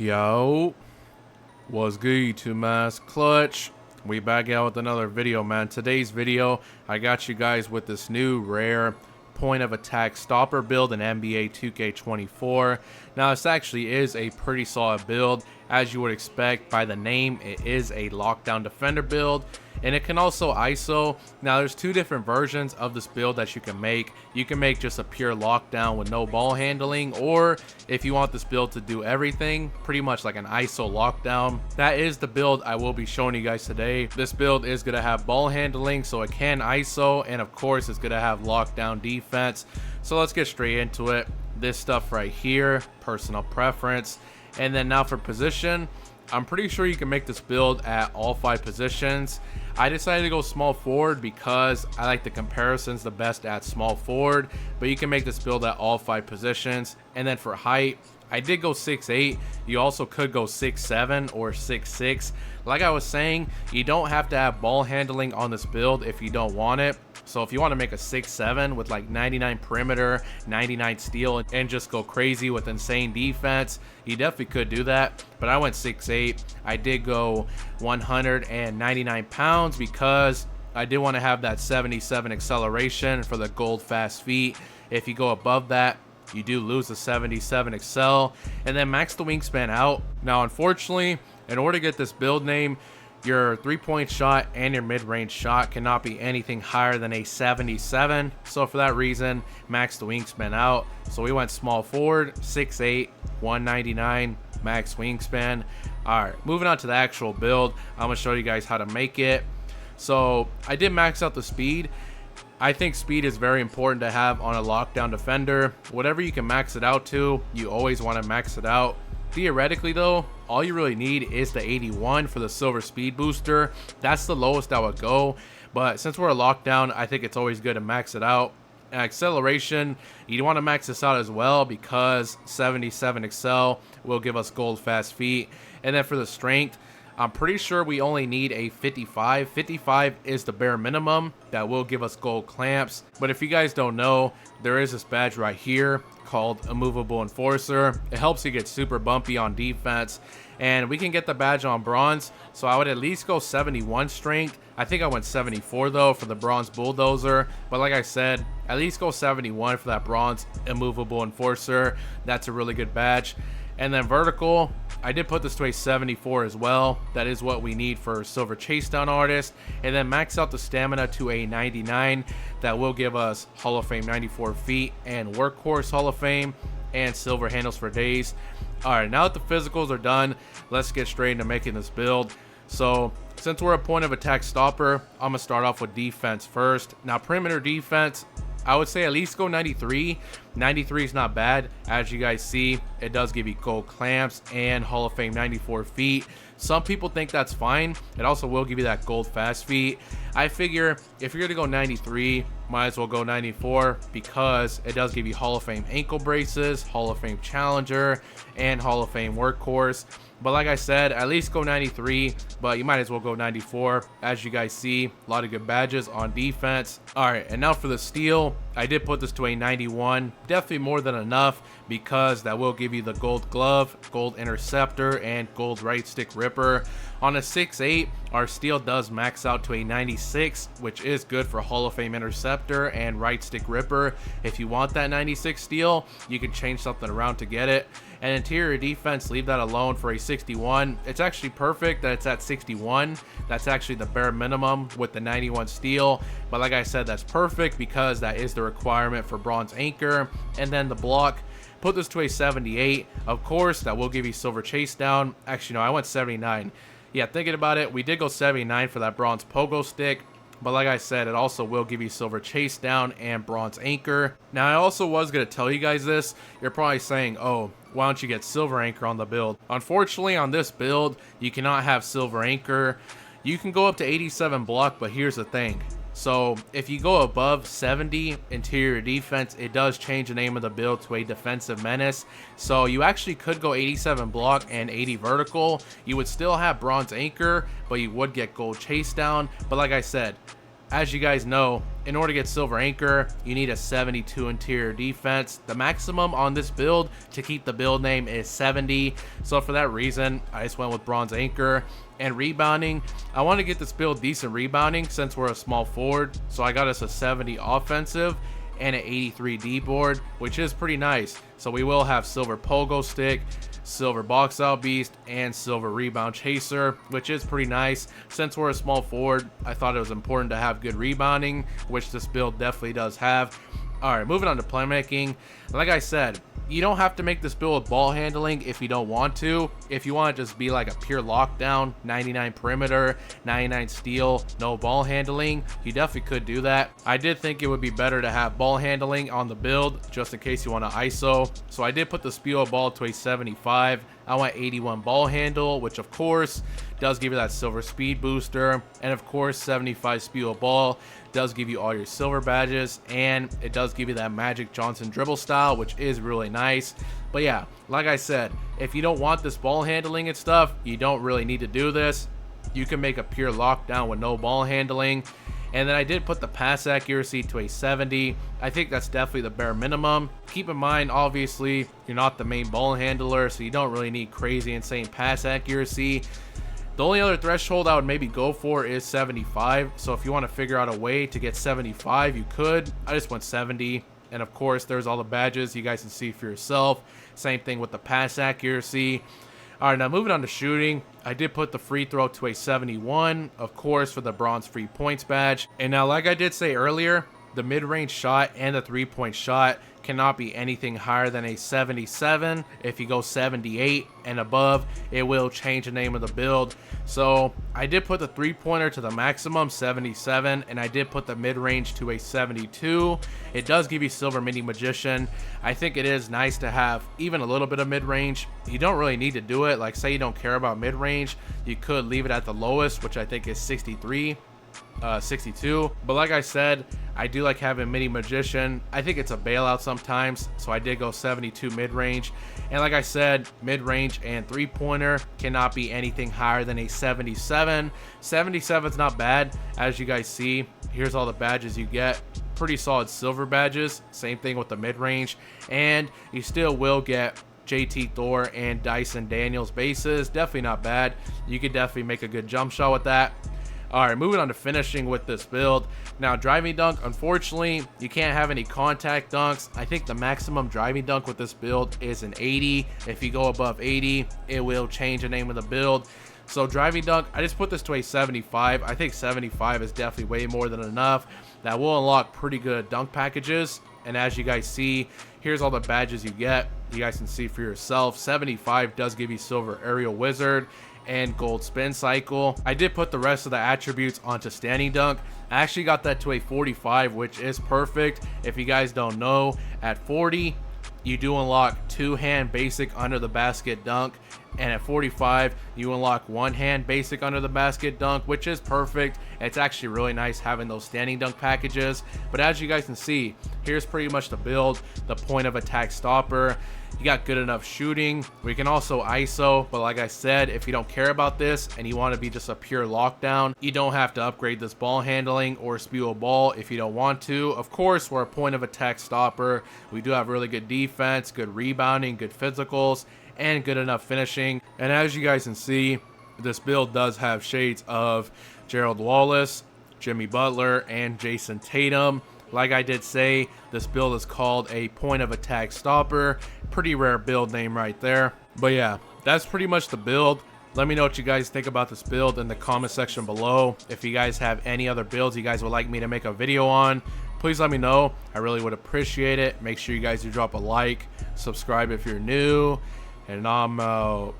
Yo, what's good to Mass Clutch? We back out with another video, man. Today's video, I got you guys with this new rare point of attack stopper build in NBA 2K24. Now, this actually is a pretty solid build. As you would expect by the name, it is a lockdown defender build, and it can also ISO. Now, there's two different versions of this build that you can make. You can make just a pure lockdown with no ball handling, or if you want this build to do everything, pretty much like an ISO lockdown. That is the build I will be showing you guys today. This build is going to have ball handling, so it can ISO, and of course it's going to have lockdown defense. So let's get straight into it. This stuff right here, personal preference. And then now for position, I'm pretty sure you can make this build at all 5 positions. I decided to go small forward because I like the comparisons the best at small forward, but you can make this build at all 5 positions. And then for height, I did go 6'8". You also could go 6'7" or 6'6". Like I was saying, you don't have to have ball handling on this build if you don't want it. So if you want to make a 6'7" with like 99 perimeter, 99 steal, and just go crazy with insane defense, you definitely could do that. But I went 6'8". I did go 199 pounds because I did want to have that 77 acceleration for the gold fast feet. If you go above that, you do lose the 77 XL, and then max the wingspan out. Now, unfortunately, in order to get this build name, your 3-point shot and your mid-range shot cannot be anything higher than a 77. So for that reason, max the wingspan out. So we went small forward, 6'8", 199, max wingspan. All right, moving on to the actual build. I'm gonna show you guys how to make it. So I did max out the speed. I think speed is very important to have on a lockdown defender. Whatever you can max it out to, you always want to max it out. Theoretically though, all you really need is the 81 for the silver speed booster. That's the lowest I would go, but since we're a lockdown, I think it's always good to max it out. And acceleration, you want to max this out as well because 77 XL will give us gold fast feet. And then for the strength, I'm pretty sure we only need a 55. 55 is the bare minimum that will give us gold clamps. But if you guys don't know, there is this badge right here called Immovable Enforcer. It helps you get super bumpy on defense, and we can get the badge on bronze. So I would at least go 71 strength. I think I went 74 though for the bronze bulldozer, but like I said, at least go 71 for that bronze Immovable Enforcer. That's a really good badge. And then vertical, I did put this to a 74 as well. That is what we need for silver chase down artist. And then max out the stamina to a 99. That will give us Hall of Fame 94 feet and workhorse Hall of Fame and silver handles for days. All right, now that the physicals are done, let's get straight into making this build. So since we're a point of attack stopper, I'm gonna start off with defense first. Now perimeter defense, I would say at least go 93. 93 is not bad. As you guys see, it does give you gold clamps and Hall of Fame 94 feet. Some people think that's fine. It also will give you that gold fast feet. I figure if you're gonna go 93, might as well go 94 because it does give you Hall of Fame ankle braces, Hall of Fame challenger, and Hall of Fame workhorse. But like I said, at least go 93, but you might as well go 94. As you guys see, a lot of good badges on defense. All right, and now for the steal, I did put this to a 91. Definitely more than enough because that will give you the gold glove, gold interceptor, and gold right stick ripper. On a 6'8", our steal does max out to a 96, which is good for Hall of Fame interceptor and right stick ripper. If you want that 96 steal, you can change something around to get it. And interior defense, leave that alone for a 61. It's actually perfect that it's at 61. That's actually the bare minimum with the 91 steal. But like I said, that's perfect because that is the requirement for bronze anchor. And then the block, put this to a 78. Of course, that will give you silver chase down. Actually, no, I went 79. Yeah, thinking about it, we did go 79 for that bronze pogo stick. But like I said, it also will give you silver chase down and bronze anchor. Now, I also was going to tell you guys this. You're probably saying, oh, why don't you get silver anchor on the build? Unfortunately, on this build, you cannot have silver anchor. You can go up to 87 block, but here's the thing. So if you go above 70 interior defense, it does change the name of the build to a defensive menace. So you actually could go 87 block and 80 vertical. You would still have bronze anchor, but you would get gold chase down. But like I said, as you guys know, in order to get silver anchor, you need a 72 interior defense. The maximum on this build to keep the build name is 70. So for that reason, I just went with bronze anchor. And rebounding, I want to get this build decent rebounding since we're a small forward. So I got us a 70 offensive and an 83 D board, which is pretty nice. So we will have silver pogo stick, silver box out beast, and silver rebound chaser, which is pretty nice. Since we're a small forward, I thought it was important to have good rebounding, which this build definitely does have. Alright, moving on to playmaking. Like I said, you don't have to make this build with ball handling if you don't want to. If you want to just be like a pure lockdown, 99 perimeter, 99 steal, no ball handling, you definitely could do that. I did think it would be better to have ball handling on the build just in case you want to ISO. So I did put the spew of ball to a 75. I want 81 ball handle, which of course does give you that silver speed booster, and of course 75 spew of ball does give you all your silver badges, and it does give you that Magic Johnson dribble style, which is really nice. But yeah, like I said, if you don't want this ball handling and stuff, you don't really need to do this. You can make a pure lockdown with no ball handling. And then I did put the pass accuracy to a 70. I think that's definitely the bare minimum. Keep in mind, obviously, you're not the main ball handler, so you don't really need crazy insane pass accuracy. The only other threshold I would maybe go for is 75. So if you want to figure out a way to get 75, you could. I just went 70. And of course, there's all the badges you guys can see for yourself. Same thing with the pass accuracy. All right, now moving on to shooting, I did put the free throw to a 71, of course, for the bronze free points badge. And now, like I did say earlier, the mid-range shot and the three-point shot cannot be anything higher than a 77. If you go 78 and above, it will change the name of the build. So I did put the three-pointer to the maximum 77, and I did put the mid-range to a 72. It does give you silver mini magician. I think it is nice to have even a little bit of mid-range. You don't really need to do it. Like, say you don't care about mid-range, you could leave it at the lowest, which I think is 63. 62, but like I said, I do like having mini magician. I think it's a bailout sometimes, so I did go 72 mid-range. And like I said, mid-range and three-pointer cannot be anything higher than a 77. 77 is not bad. As you guys see, here's all the badges you get. Pretty solid silver badges. Same thing with the mid-range, and you still will get JT Thor and Dyson Daniels bases. Definitely not bad. You could definitely make a good jump shot with that. Alright, moving on to finishing with this build. Now, driving dunk, unfortunately, you can't have any contact dunks. I think the maximum driving dunk with this build is an 80. If you go above 80, it will change the name of the build. So driving dunk, I just put this to a 75. I think 75 is definitely way more than enough. That will unlock pretty good dunk packages. And as you guys see, here's all the badges you get. You guys can see for yourself. 75 does give you silver aerial wizard and gold spin cycle. I did put the rest of the attributes onto standing dunk. I actually got that to a 45, which is perfect. If you guys don't know, at 40 you do unlock two-hand basic under the basket dunk, and at 45 you unlock one-hand basic under the basket dunk, which is perfect. It's actually really nice having those standing dunk packages. But as you guys can see, here's pretty much the build. The point of attack stopper, you got good enough shooting. We can also ISO, but like I said, if you don't care about this and you want to be just a pure lockdown, you don't have to upgrade this ball handling or spew a ball if you don't want to. Of course, we're a point of attack stopper. We do have really good defense, good rebounding, good physicals, and good enough finishing. And as you guys can see, this build does have shades of Gerald Wallace, Jimmy Butler, and Jason Tatum. Like I did say, this build is called a point of attack stopper. Pretty rare build name right there. But yeah, that's pretty much the build. Let me know what you guys think about this build in the comment section below. If you guys have any other builds you guys would like me to make a video on, please let me know. I really would appreciate it. Make sure you guys do drop a like, subscribe if you're new, and I'm out.